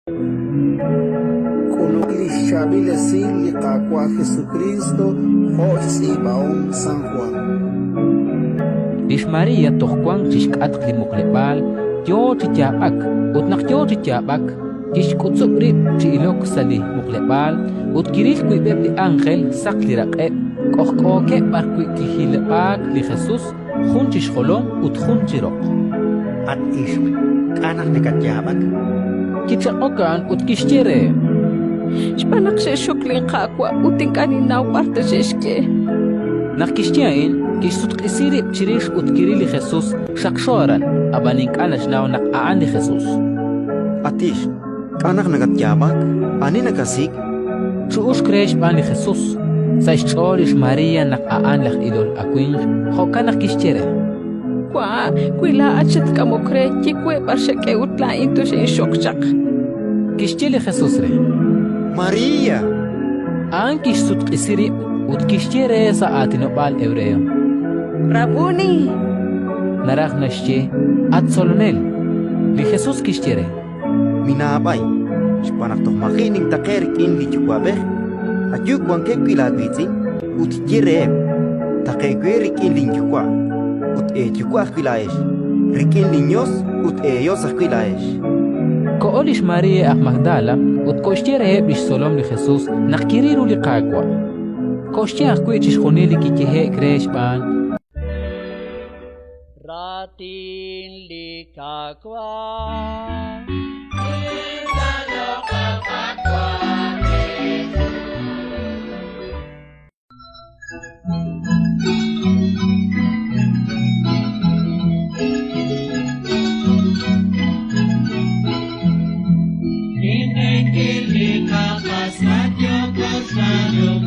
Kulukli Shabile Sil Liqaqua Jesucristo, Hochi Baum San Juan. Lish María tohquan chishkat klimuklepal, yo chichapak, utnak yo chichapak, chishkutsukri chilok sali muklepal, utkiril kuibeb li ángel sakliraqeb, kohkoke barkui kihilepak li Jesús, junchish holom utjunchirok. At ishwi, kanak ni katyabak. Kitsaokan utkishtere. Xpanak xexoklin qaqwa utin kaninaw parta xexke. Nakishtiain, kishtutkisiri chirish utkirili Jesús, shakshoran, abanink anashnaw nakaan ni Jesús. Atish, kanak na katyabak, ani nakasik. Chuush kresh ban ni Jesús. Sa chorish María nakaan lak idol akwing, hokan nakishtere. Kwa, kuila achat kamokre, kikwe barshake utla into xexokchak. Kishtili Jesús re. María! An kishtutkisiri utkishtere sa atinopal hebreo. Rabuni! Narag nashche at solonel. Li Jesús kishtere. Minabay, xpanak toh makining takerik in li chukwabeh. Atyuk wang kekwilagwitzin, utkireeb. Takekwerik in li chukwa. Ut chukwah kwilaesh. Rikin niños ut yosah kwilaesh. Koolish María ak Magdala ut koshtere bish solom li Jesús nakiriru li qaqwa. Koshtiach kwichish khunili kikihe kresh ban. Ratin li kakwa. Kili kapas radio kos radio